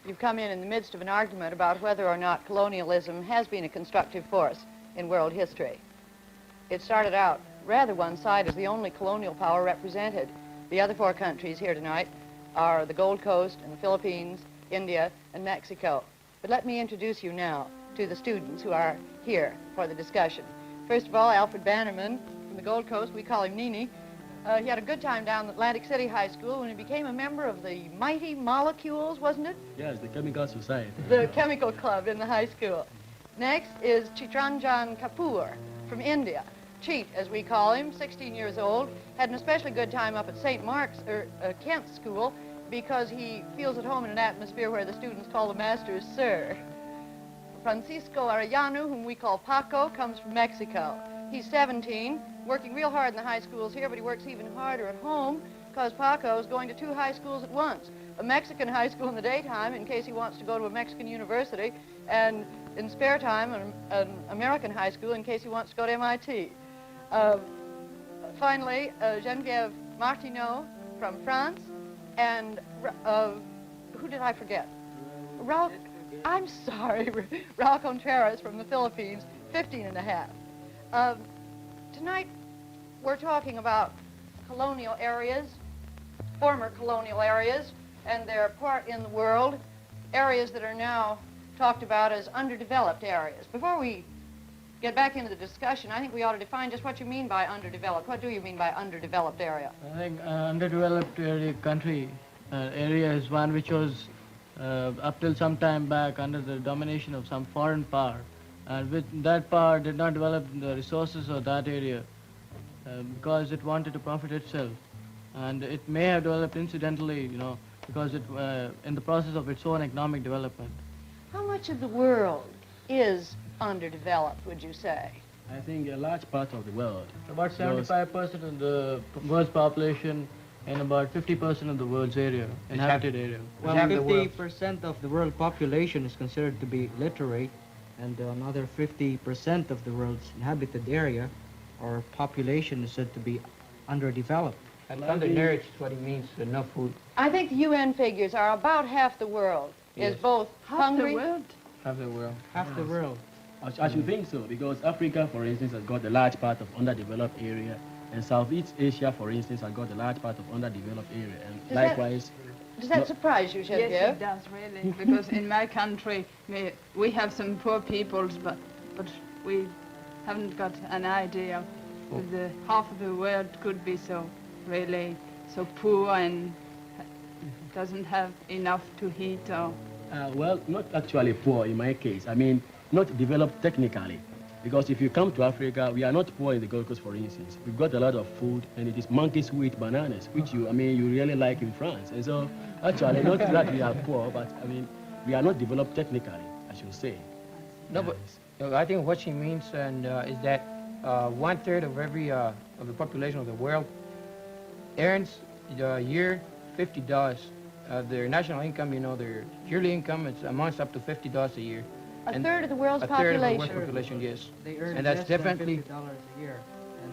you've come in the midst of an argument about whether or not colonialism has been a constructive force in world history. It started out rather one side as the only colonial power represented. The other four countries here tonight are the Gold Coast and the Philippines, India, and Mexico. But let me introduce you now to the students who are here for the discussion. First of all, Alfred Bannerman from the Gold Coast. We call him Nini. He had a good time down at Atlantic City High School when he became a member of the Mighty Molecules, wasn't it? Yes, the Chemical Society. The chemical club in the high school. Next is Chitranjan Kapoor from India. Cheat, as we call him, 16 years old, had an especially good time up at St. Mark's, Kent School, because he feels at home in an atmosphere where the students call the masters sir. Francisco Arellano, whom we call Paco, comes from Mexico. He's 17, working real hard in the high schools here, but he works even harder at home because Paco is going to two high schools at once. A Mexican high school in the daytime in case he wants to go to a Mexican university, and in spare time an American high school in case he wants to go to MIT. Finally, Geneviève Martineau from France, and who did I forget? Raul, I'm sorry, Raul Contreras from the Philippines, 15 and a half. Tonight, we're talking about colonial areas, former colonial areas, and their part in the world, areas that are now talked about as underdeveloped areas. Before we get back into the discussion, I think we ought to define just what you mean by underdeveloped. What do you mean by underdeveloped area? I think underdeveloped area is one which was up till some time back under the domination of some foreign power. And with that power did not develop the resources of that area because it wanted to profit itself. And it may have developed incidentally, you know, because it in the process of its own economic development. How much of the world is underdeveloped, would you say? I think a large part of the world. About 75% of the world's population and about 50% of the world's area, inhabited area. Well, 50% of the world population is considered to be literate, and another 50% of the world's inhabited area or population is said to be underdeveloped. And undernourished is what he means, enough food. I think the UN figures are about half the world is both hungry. Half the world. Half the world. I should think so, because Africa, for instance, has got a large part of underdeveloped area, and Southeast Asia, for instance, has got a large part of underdeveloped area, and likewise... Does that surprise you, Geneviève? Yes, it does, really, because in my country, we have some poor peoples, but we haven't got an idea of the half of the world could be so really so poor and doesn't have enough to eat or... well, not actually poor in my case. I mean, not developed technically. Because if you come to Africa, we are not poor in the Gold Coast, for instance. We've got a lot of food, and it is monkeys who eat bananas, which you really like in France. And so, actually, not that we are poor, but I mean, we are not developed technically, I should say. No, but I think what she means is that 1/3 of every of the population of the world earns a year $50. Their national income, you know, their yearly income amounts up to $50 a year. A third of the world's population. A third of the world's population, yes. They earn and that's less definitely than $50 a year, and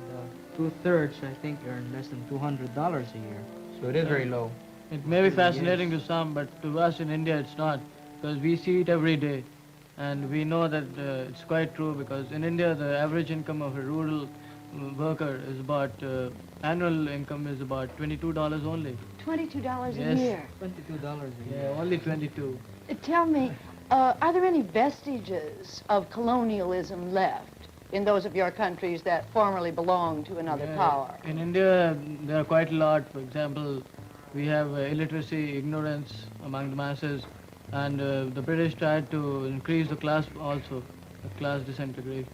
2/3, I think, earn less than $200 a year. So it is very low. It may be fascinating to some, but to us in India it's not, because we see it every day. And we know that it's quite true, because in India the average income of a rural worker is about, annual income is about $22 only. $22 a Yes. year? $22 a year. Yeah, only 22. Tell me, are there any vestiges of colonialism left in those of your countries that formerly belonged to another power? In India, there are quite a lot. For example, we have illiteracy, ignorance among the masses, and the British tried to increase the class also, the class disintegration.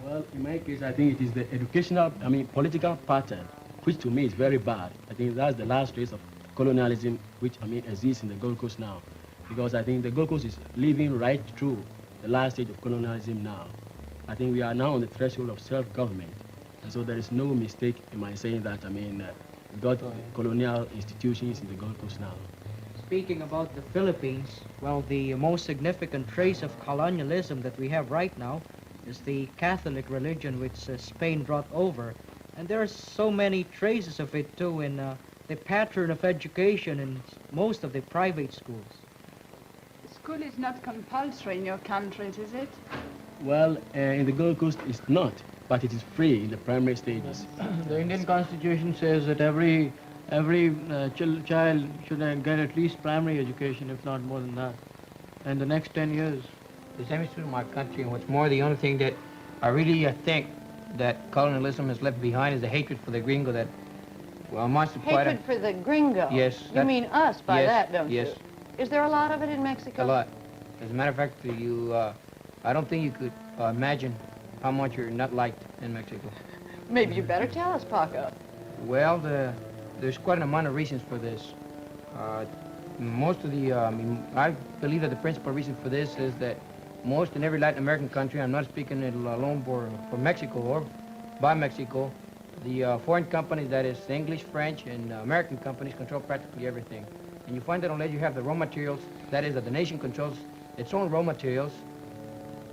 Well, in my case, I think it is the educational, political pattern, which to me is very bad. I think that's the last trace of colonialism, which, exists in the Gold Coast now. Because I think the Gold Coast is living right through the last stage of colonialism now. I think we are now on the threshold of self-government. And so there is no mistake in my saying that, we got colonial institutions in the Gold Coast now. Speaking about the Philippines, well, the most significant trace of colonialism that we have right now is the Catholic religion which Spain brought over. And there are so many traces of it too in the pattern of education in most of the private schools. School is not compulsory in your countries, is it? Well, in the Gold Coast, it's not, but it is free in the primary stages. The Indian Constitution says that every child should get at least primary education, if not more than that, in the next 10 years. The same is true in my country, and what's more, the only thing that I really think that colonialism has left behind is the hatred for the gringo that, well, amounts to quite Hatred for the gringo? Yes, You that- mean us by yes, that, don't yes. you? Is there a lot of it in Mexico? a lot. As a matter of fact, I don't think you could imagine how much you're not liked in Mexico. Maybe you better tell us, Paco. Well, there's quite an amount of reasons for this. Most of the, I believe that the principal reason for this is that most in every Latin American country, I'm not speaking it alone for Mexico or by Mexico, the foreign companies, that is English, French, and American companies control practically everything. And you find that unless you have the raw materials, that is that the nation controls its own raw materials,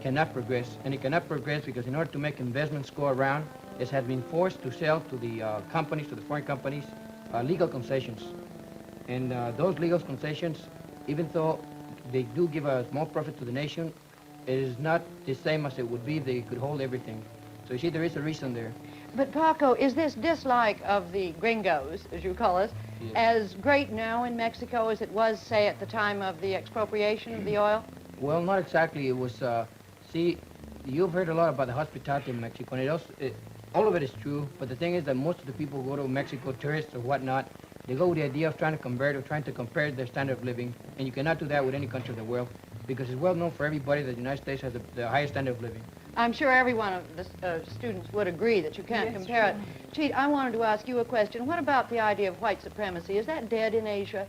cannot progress. And it cannot progress because in order to make investments go around, it has been forced to sell to the companies, to the foreign companies, legal concessions. And those legal concessions, even though they do give a small profit to the nation, it is not the same as it would be if they could hold everything. So you see, there is a reason there. But Paco, is this dislike of the gringos, as you call us, Yes. as great now in Mexico as it was, say, at the time of the expropriation of the oil? Well, not exactly. It was, see, you've heard a lot about the hospitality in Mexico, and all of it is true, but the thing is that most of the people who go to Mexico, tourists or whatnot, they go with the idea of trying to convert or trying to compare their standard of living, and you cannot do that with any country of the world, because it's well known for everybody that the United States has the highest standard of living. I'm sure every one of the students would agree that you can't Yes, compare it. sure. Cheat, I wanted to ask you a question. What about the idea of white supremacy? Is that dead in Asia?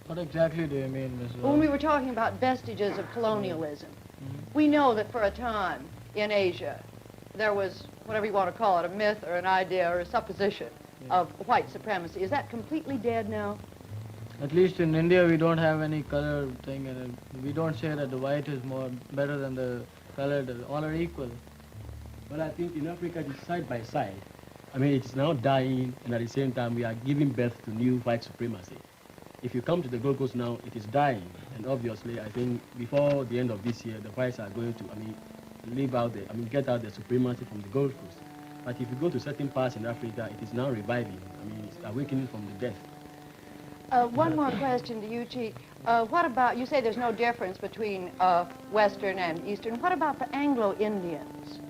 What exactly do you mean, Mrs. When we were talking about vestiges of colonialism, we know that for a time in Asia, there was, whatever you want to call it, a myth or an idea or a supposition of white supremacy. Is that completely dead now? At least in India, we don't have any color thing, and we don't say that the white is better than the colored. All are equal. Well, I think in Africa, it is side by side. I mean, it's now dying, and at the same time, we are giving birth to new white supremacy. If you come to the Gold Coast now, it is dying. And obviously, I think before the end of this year, the whites are going to, get out the supremacy from the Gold Coast. But if you go to certain parts in Africa, it is now reviving. I mean, it's awakening from the death. One more question to you, Cheat. What about, you say there's no difference between Western and Eastern. What about the Anglo-Indians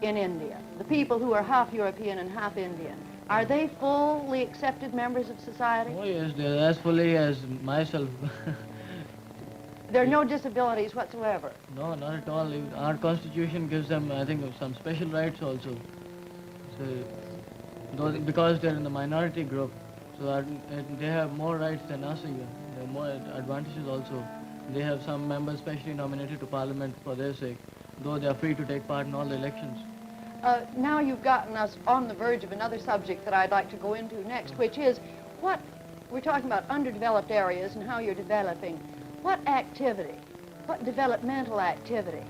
in India? The people who are half European and half Indian. Are they fully accepted members of society? Oh yes, they're as fully as myself. There are no disabilities whatsoever. No, not at all. Our constitution gives them, I think, some special rights also. So, because they're in the minority group, so they have more rights than us even. They have more advantages also. They have some members specially nominated to parliament for their sake, though they are free to take part in all the elections. Now you've gotten us on the verge of another subject that I'd like to go into next, which is we're talking about underdeveloped areas and how you're developing. What activity, what developmental activity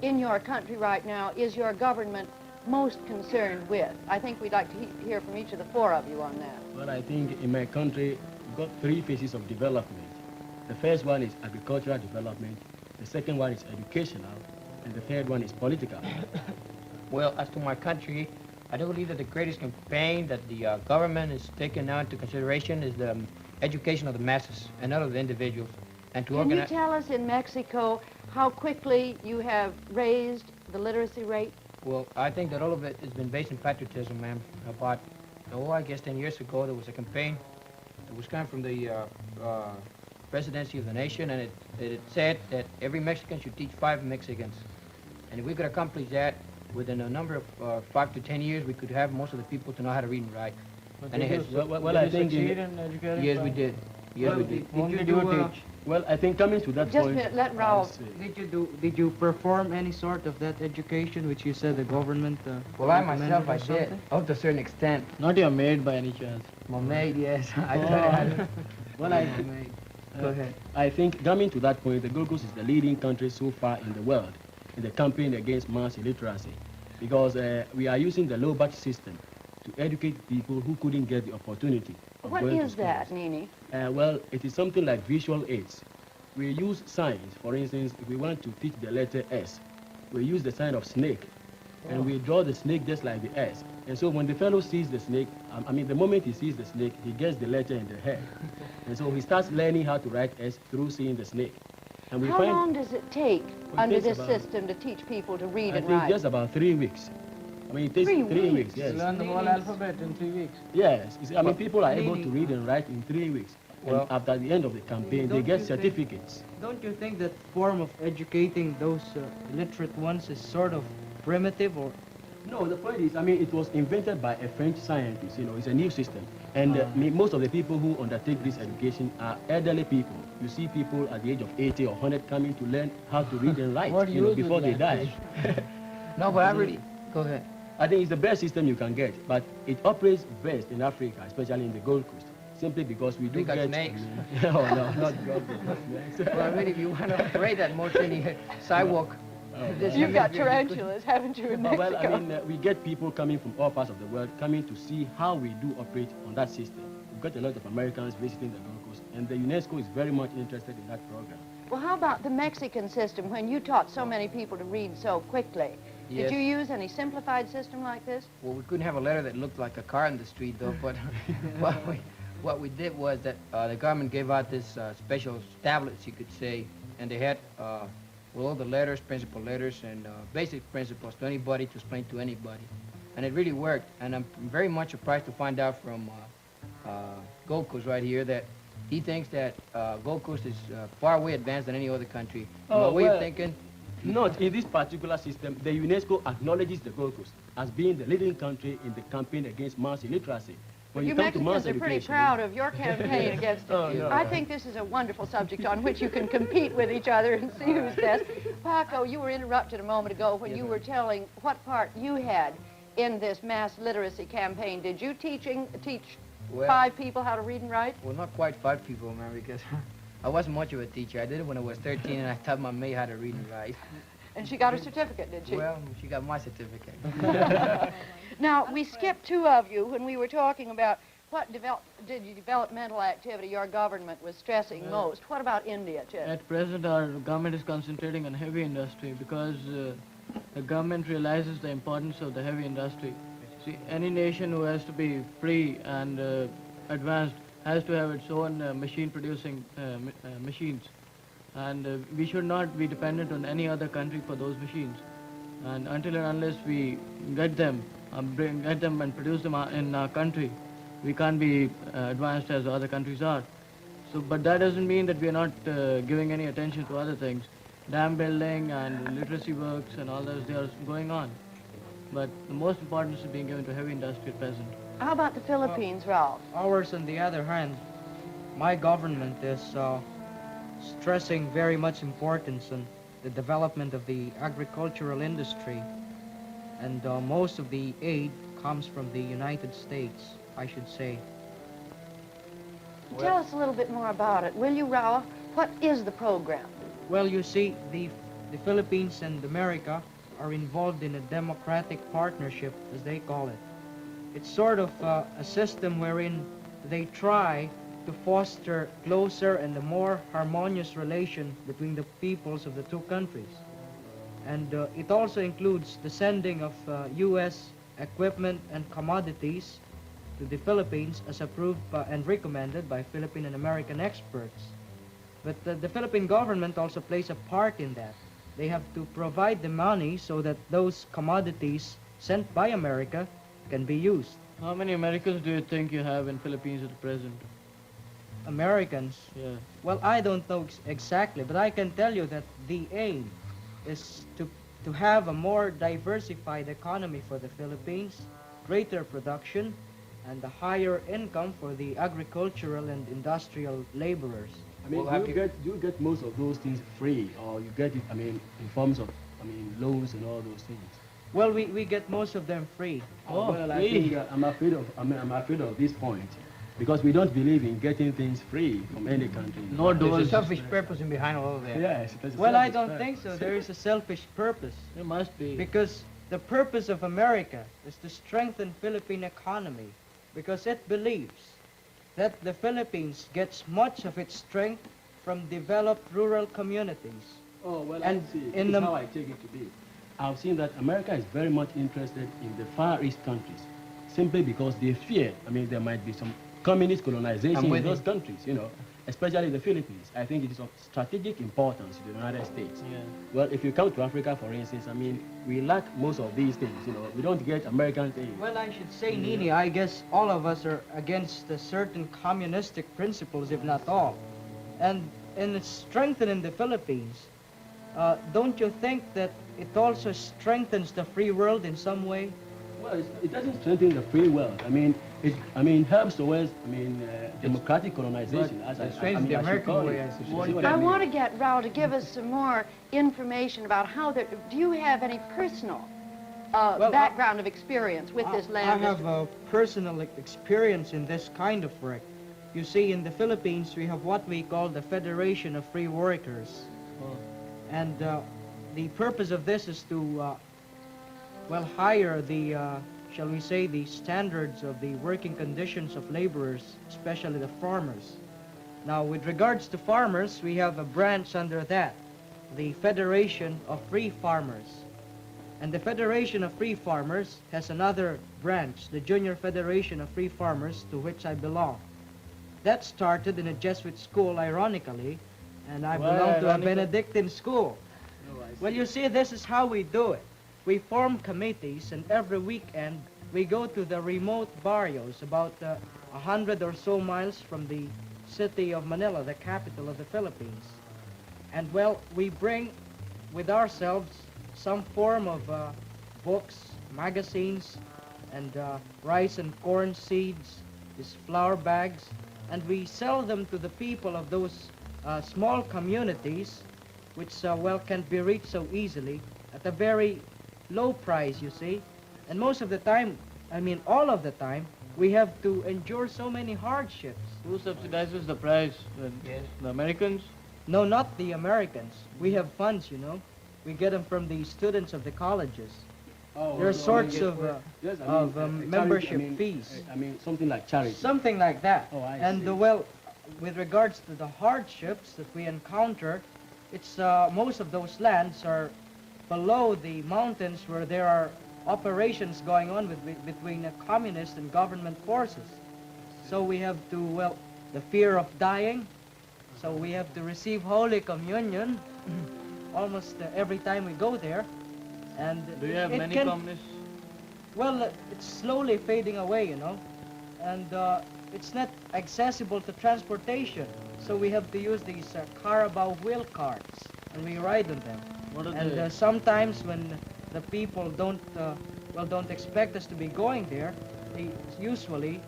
in your country right now is your government most concerned with? I think we'd like to hear from each of the four of you on that. Well, I think in my country, we've got three phases of development. The first one is agricultural development, the second one is educational, and the third one is political. Well, as to my country, I do believe that the greatest campaign that the government is taking now into consideration is the education of the masses and not of the individuals. And to Can you organize. tell us in Mexico how quickly you have raised the literacy rate? Well, I think that all of it has been based in patriotism, ma'am. About, I guess 10 years ago, there was a campaign that was coming from the presidency of the nation, and it said that every Mexican should teach 5 Mexicans. And if we could accomplish that, within a number of 5 to 10 years, we could have most of the people to know how to read and write. And it has, Well, I think succeed in educating. yes, we did. Yes, we did. Whom did you teach? Well, I think coming to that Just a point... minute, let Raul... Did you perform any sort of that education which you said the government? Well, I recommended myself, or I did, something? up to a certain extent. Not your maid by any chance. My maid, yes. I Oh. tried. Well, My maid. Go ahead. I think coming to that point, the Gold Coast is the leading country so far in the world in the campaign against mass illiteracy, because we are using the low batch system to educate people who couldn't get the opportunity of What going to is that, schools. Nini? Well, it is something like visual aids. we use signs. For instance, if we want to teach the letter S, we use the sign of snake. And we draw the snake just like the S. And so when the fellow sees the snake, the moment he sees the snake, he gets the letter in the head. And so he starts learning how to write S through seeing the snake. And we How long does it take under takes this about- system to teach people to read I and think write? just about 3 weeks. It takes 3 3 weeks, weeks? yes. Learn the whole alphabet in 3 weeks. Yes, you see, people are able to read and write in 3 weeks. Well- And after the end of the campaign, they Don't get you think- certificates. Don't you think that form of educating those illiterate ones is sort of primitive, or No, the point is, it was invented by a French scientist. It's a new system. And most of the people who undertake this education are elderly people. You see people at the age of 80 or 100 coming to learn how to read and write, What use before is they that? die. No, but I really, go ahead. I think it's the best system you can get, but it operates best in Africa, especially in the Gold Coast, simply because we do They got get... snakes. Oh, no, not snakes. Well, I mean, if you want to operate that much any sidewalk, this- You've got tarantulas, haven't you, in Mexico? Well, we get people coming from all parts of the world coming to see how we do operate on that system. We've got a lot of Americans visiting the Gold Coast, and the UNESCO is very much interested in that program. Well, how about the Mexican system when you taught so many people to read so quickly? Yes. Did you use any simplified system like this? Well, we couldn't have a letter that looked like a car in the street, though, but what we did was that the government gave out this special tablets, you could say, and they had all the letters, principal letters, and basic principles to anybody, to explain to anybody. And it really worked, and I'm very much surprised to find out from Gold Coast right here that he thinks that Gold Coast is far way advanced than any other country. Oh, My way well- of thinking, Not in this particular system. The UNESCO acknowledges the Gold Coast as being the leading country in the campaign against mass illiteracy. When You you come to mass Mexicans are pretty education, proud of your campaign against it. Oh, no. I think this is a wonderful subject on which you can compete with each other and see who's best. Paco, you were interrupted a moment ago when you were telling what part you had in this mass literacy campaign. Did you teach Well- 5 people how to read and write? well, not quite 5 people, man, because I wasn't much of a teacher. I did it when I was 13, and I taught my maid how to read and write. And she got her certificate, did she? Well, she got my certificate. Now, we skipped 2 of you when we were talking about what developmental activity your government was stressing most. What about India, Chet? At present, our government is concentrating on heavy industry because the government realizes the importance of the heavy industry. See, any nation who has to be free and advanced has to have its own machine-producing machines. And we should not be dependent on any other country for those machines. And until and unless we get them and produce them in our country, we can't be advanced as other countries are. So, but that doesn't mean that we are not giving any attention to other things. Dam building and literacy works and all those, they are going on. But the most importance is being given to heavy industry at present. How about the Philippines, Ralph? ours, on the other hand, my government is stressing very much importance on the development of the agricultural industry, and most of the aid comes from the United States, I should say. Tell us a little bit more about it, will you, Ralph? What is the program? Well, you see, the Philippines and America are involved in a democratic partnership, as they call it. It's sort of a system wherein they try to foster closer and a more harmonious relation between the peoples of the 2 countries. And it also includes the sending of U.S. equipment and commodities to the Philippines as approved and recommended by Philippine and American experts. But the Philippine government also plays a part in that. They have to provide the money so that those commodities sent by America can be used. How many Americans do you think you have in Philippines at present? Americans, Yeah. well, I don't know exactly, but I can tell you that the aim is to have a more diversified economy for the Philippines, greater production, and a higher income for the agricultural and industrial laborers. Do you get most of those things free, or you get it, in forms of, loans and all those things? Well, we get most of them free. Oh, well, I think I'm afraid of this point, because we don't believe in getting things free from any country. No There's a doors. selfish purpose in behind all of that. Yes. there's a Well, I selfish don't purpose. think so. There is a selfish purpose. There must be. Because the purpose of America is to strengthen Philippine economy, because it believes that the Philippines gets much of its strength from developed rural communities. Oh, well, And I see. in This is the- how I take it to be. I've seen that America is very much interested in the Far East countries, simply because they fear, there might be some communist colonization in those countries, especially the Philippines. I think it is of strategic importance to the United States. Yeah. Well, if you come to Africa, for instance, we lack most of these things, We don't get American things. Well, I should say, Nini, I guess all of us are against certain communistic principles, if not all. And in strengthening the Philippines, don't you think that it also strengthens the free world in some way? Well, it doesn't strengthen the free world. It helps towards, democratic colonization. But As it I strengthens the should American call way, it. I You suppose. see what I mean? want to get Raul to give us some more information about how do you have any personal Well, background of experience with this land? I have a personal experience in this kind of work. You see, in the Philippines, we have what we call the Federation of Free Workers. Oh. And the purpose of this is to, hire the, shall we say, the standards of the working conditions of laborers, especially the farmers. Now, with regards to farmers, we have a branch under that, the Federation of Free Farmers. And the Federation of Free Farmers has another branch, the Junior Federation of Free Farmers, to which I belong. That started in a Jesuit school, ironically, and I Why belong to a ironical? Benedictine school. Oh, I see. Well, you see, this is how we do it. We form committees, and every weekend we go to the remote barrios, about 100 or so miles from the city of Manila, the capital of the Philippines. And, well, we bring with ourselves some form of books, magazines, and rice and corn seeds, these flour bags, and we sell them to the people of those small communities, which, can't be reached so easily, at a very low price, you see. And most of the time, all of the time, we have to endure so many hardships. Who subsidizes the price? Yes. The Americans? No, not the Americans. We have funds, We get them from the students of the colleges. Oh, There are so, sorts of, yes, of membership fees. Something like charity. Something like that. Oh, I And see. with regards to the hardships that we encounter, it's most of those lands are below the mountains where there are operations going on between communist and government forces. So we have to, the fear of dying. So we have to receive Holy Communion almost every time we go there. And Do you have it many can- communists? Well, it's slowly fading away, and it's not accessible to transportation. So we have to use these Carabao wheel carts, and we ride on them. What are And they? sometimes when the people don't expect us to be going there, usually,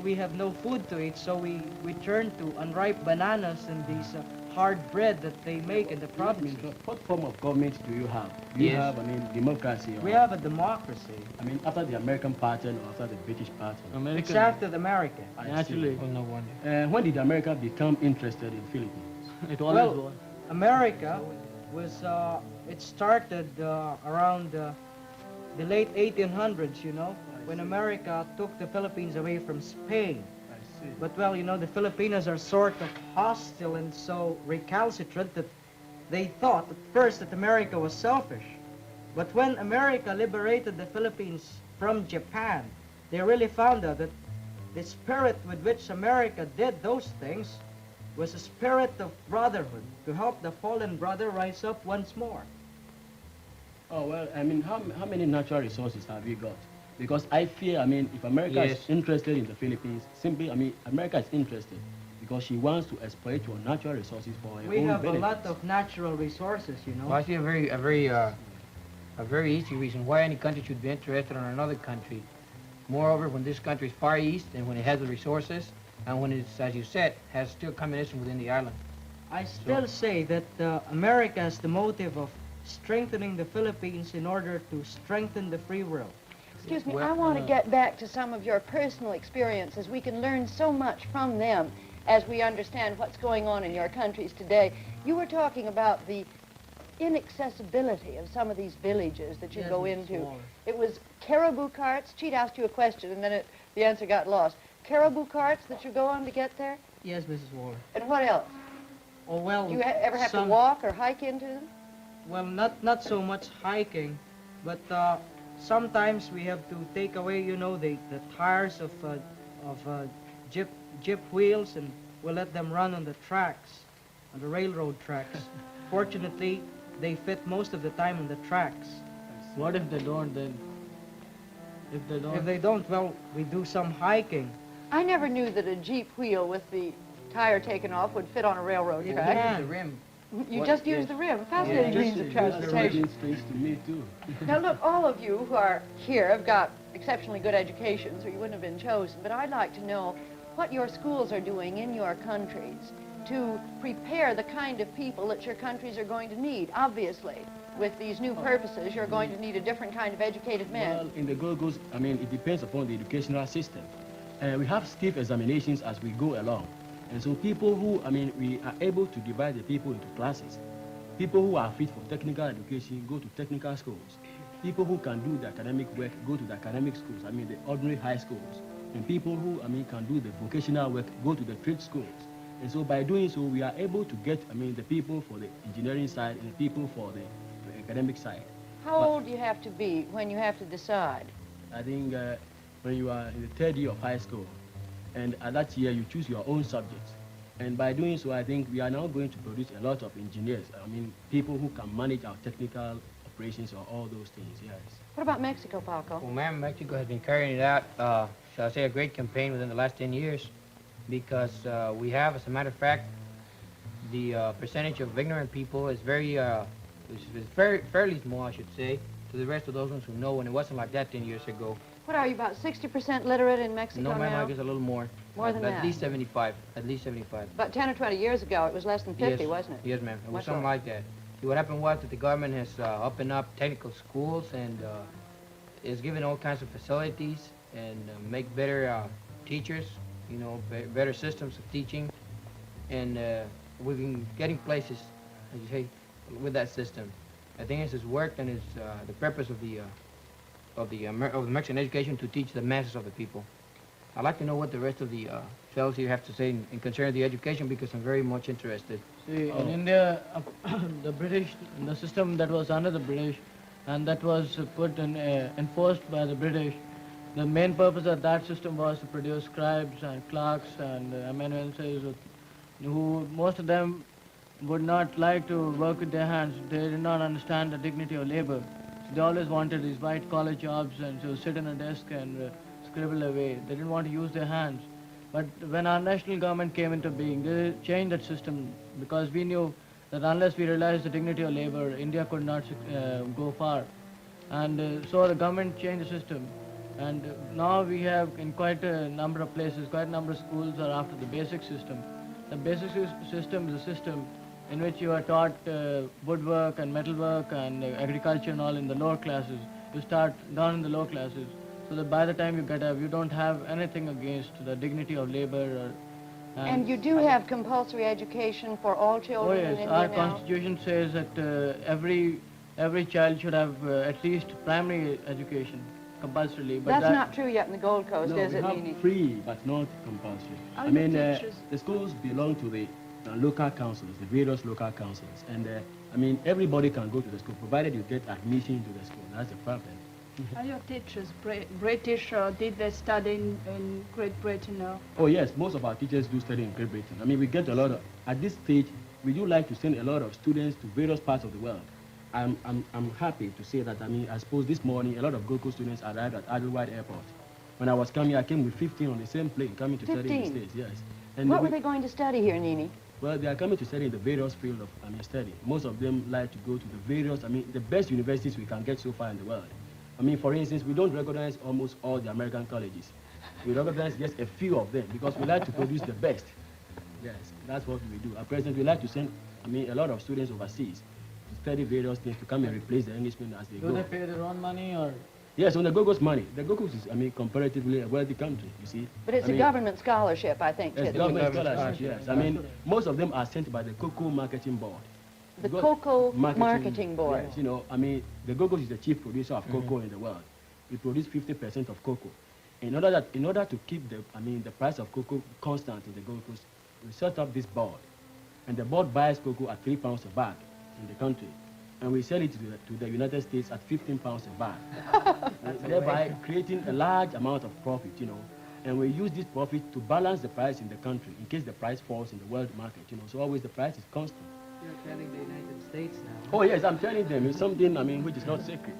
we have no food to eat, so we turn to unripe bananas and these hard bread that they make in the provinces. What form of government do you have? Do you Yes. have, democracy? We or- have a democracy. after the American pattern or after the British pattern? American? It's after the American. I see. Naturally. Oh, no wonder. When did America become interested in Philippines? It always Well, was. America was, it started around the late 1800s, when America took the Philippines away from Spain. I see. But, the Filipinos are sort of hostile and so recalcitrant that they thought at first that America was selfish. But when America liberated the Philippines from Japan, they really found out that the spirit with which America did those things was a spirit of brotherhood, to help the fallen brother rise up once more. Oh, well, how many natural resources have we got? Because I fear, if America Yes. is interested in the Philippines, simply, America is interested because she wants to exploit your natural resources for her We own have a benefit. lot of natural resources, Well, I see a very easy reason why any country should be interested in another country. Moreover, when this country is far east and when it has the resources, and when it's, as you said, has still communism within the island. I still say that America has the motive of strengthening the Philippines in order to strengthen the free world. Excuse me, Well, I want to get back to some of your personal experiences. We can learn so much from them as we understand what's going on in your countries today. You were talking about the inaccessibility of some of these villages that you Yes, go Mrs. into. Waller. It was caribou carts. Cheat asked you a question, and then the answer got lost. Caribou carts that you go on to get there? Yes, Mrs. Waller. And what else? Oh, well, Do you ever have to some, walk or hike into them? well, not so much hiking, but sometimes we have to take away, you know, the tires of jeep wheels, and we'll let them run on the tracks, on the railroad tracks. Fortunately, they fit most of the time on the tracks. What if they don't then? If they don't? If they don't, well, we do some hiking. I never knew that a Jeep wheel with the tire taken off would fit on a railroad You track. can use the rim. You What- just use yes. the rim. Fascinating Just- means of just transportation. the strange to me too. Now look, all of you who are here have got exceptionally good educations, or you wouldn't have been chosen, but I'd like to know what your schools are doing in your countries to prepare the kind of people that your countries are going to need. Obviously, with these new purposes, you're going to need a different kind of educated men. Well, in the Gold Coast, I mean, it depends upon the educational system. We have stiff examinations as we go along. And so people who, I mean, we are able to divide the people into classes. People who are fit for technical education go to technical schools. People who can do the academic work go to the academic schools, I mean the ordinary high schools. And people who, I mean, can do the vocational work go to the trade schools. And so by doing so, we are able to get, I mean, the people for the engineering side and the people for the academic side. How old do you have to be when you have to decide? I think when you are in the third year of high school, and at that year you choose your own subjects. And by doing so, I think we are now going to produce a lot of engineers. I mean, people who can manage our technical operations or all those things, yes. What about Mexico, Paco? Well, ma'am, Mexico has been carrying it out, shall I say, a great campaign within the last 10 years because we have, as a matter of fact, the percentage of ignorant people is fairly small, I should say, to the rest of those ones who know, and it wasn't like that 10 years ago. What are you, about 60% literate in Mexico No, ma'am, now? I guess a little more. More than at that? least 75. At least 75. About 10 or 20 years ago, it was less than 50, Yes. wasn't it? Yes, ma'am. It was Much something lower. like that. See, what happened was that the government has opened up technical schools and is giving all kinds of facilities and make better teachers, you know, better systems of teaching. And we've been getting places, as you say, with that system. I think it's worked, and it's the purpose of the Mexican education to teach the masses of the people. I'd like to know what the rest of the fellows here have to say in concern the education, because I'm very much interested. See, Oh. in India, the British, the system that was under the British, and that was enforced by the British, the main purpose of that system was to produce scribes and clerks and amanuenses, who most of them would not like to work with their hands. They did not understand the dignity of labor. So they always wanted these white-collar jobs and to sit in a desk and scribble away. They didn't want to use their hands. But when our national government came into being, they changed that system because we knew that unless we realized the dignity of labor, India could not go far. And so the government changed the system. And now we have in quite a number of places, quite a number of schools are after the basic system. The basic system is a system in which you are taught woodwork and metalwork and agriculture and all in the lower classes. You start down in the lower classes, so that by the time you get up, you don't have anything against the dignity of labor. And you do have compulsory education for all Oh children in yes, India our now? constitution says that every child should have at least primary education, compulsorily. But That's not true yet in the Gold Coast, No, is we it, have Nini? free, but not compulsory. Are I you mean, teachers? the schools belong to the local councils, the various local councils. And I mean, everybody can go to the school, provided you get admission to the school. That's the problem. Are your teachers British, or did they study in Great Britain? Or? Oh yes, most of our teachers do study in Great Britain. I mean, we get a lot of, at this stage, we do like to send a lot of students to various parts of the world. I'm happy to say that, I mean, I suppose this morning, a lot of Gold Coast students arrived at Adelaide Airport. When I was coming, I came with 15 on the same plane, coming to study in the 15? States, yes. And What were they going to study here, Nini? Well, they are coming to study in the various field of, study. Most of them like to go to the various, the best universities we can get so far in the world. I mean, for instance, we don't recognize almost all the American colleges. We recognize just a few of them because we like to produce the best. Yes, that's what we do. At present, we like to send, a lot of students overseas to study various things to come and replace the Englishmen as they do go. they pay their own money or? Yes, on the Gold Coast money. The Gold Coast is, comparatively a wealthy country, you see. But it's a government scholarship, I think, It's too. government Government scholarship, scholarship. yes. Most of them are sent by the Cocoa Marketing Board. The Go- Cocoa Marketing Board. Yes, the Gold Coast is the chief producer of cocoa in the world. We produce 50% of cocoa. In order to keep the price of cocoa constant in the Gold Coast, we set up this board. and the board buys cocoa at £3 a bag in the country, and we sell it to the United States at £15 a bag, thereby creating a large amount of profit, you know. And we use this profit to balance the price in the country in case the price falls in the world market, you know. So always the price is constant. You're telling the United States now. Oh yes, I'm telling them it's something, I mean, which is not secret.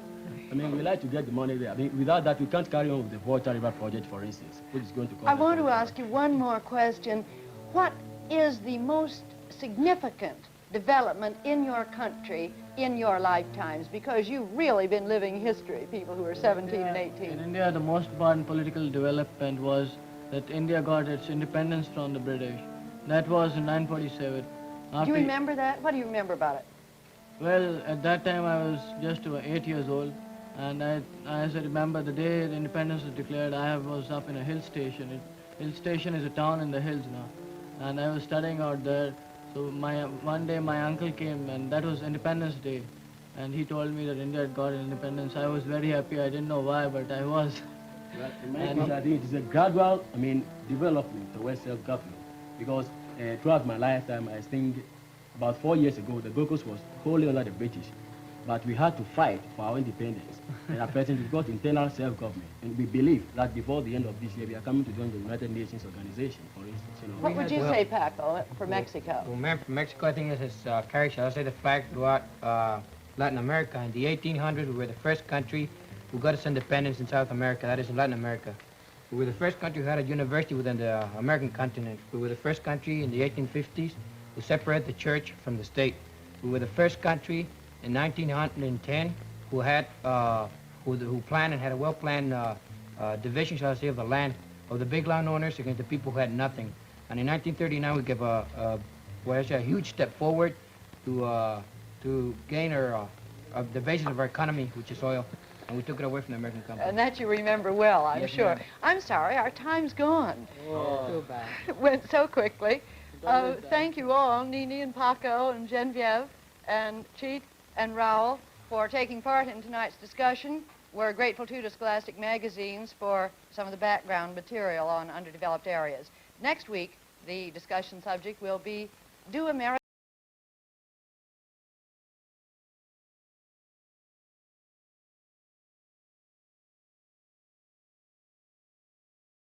I mean, we like to get the money there. I mean, without that, we can't carry on with the Volta River project, for instance, which is going to cost. I want to ask you one more question. What is the most significant development in your country in your lifetimes? Because you've really been living history, people who are 17 and 18. In India, the most important political development was that India got its independence from the British. That was in 1947. Do you remember that? What do you remember about it? Well, at that time I was just 8 years old, and as I remember, the day the independence was declared, was up in a hill station. Hill station is a town in the hills now, and I was studying out there. So one day my uncle came, and that was Independence Day, and he told me that India had got independence. I was very happy. I didn't know why, but I was. Well, in my case, I think it is a gradual, I mean, development towards self-government, because throughout my lifetime, I think about 4 years ago, the Gold Coast was wholly under the British, but we had to fight for our independence. And at present, we've got internal self-government, and we believe that before the end of this year, we are coming to join the United Nations organization, for instance. You know. What would you say, Paco, for Mexico? Well, man, for Mexico, I think it has carried, shall I say, the flag throughout Latin America. In the 1800s, we were the first country who got its independence in South America, that is in Latin America. We were the first country who had a university within the American continent. We were the first country in the 1850s to separate the church from the state. We were the first country in 1910 who had, who planned and had a well-planned division, shall I say, of the land of the big landowners against the people who had nothing. And in 1939, we gave a huge step forward to gain the basis of our economy, which is oil, and we took it away from the American company. And that you remember well, I'm Yes, sure. ma'am. I'm sorry, our time's gone. Too bad. It went so quickly. Thank you all, Nini and Paco and Genevieve and Cheat and Raul, for taking part in tonight's discussion. We're grateful too to Scholastic Magazines for some of the background material on underdeveloped areas. Next week, the discussion subject will be, Do America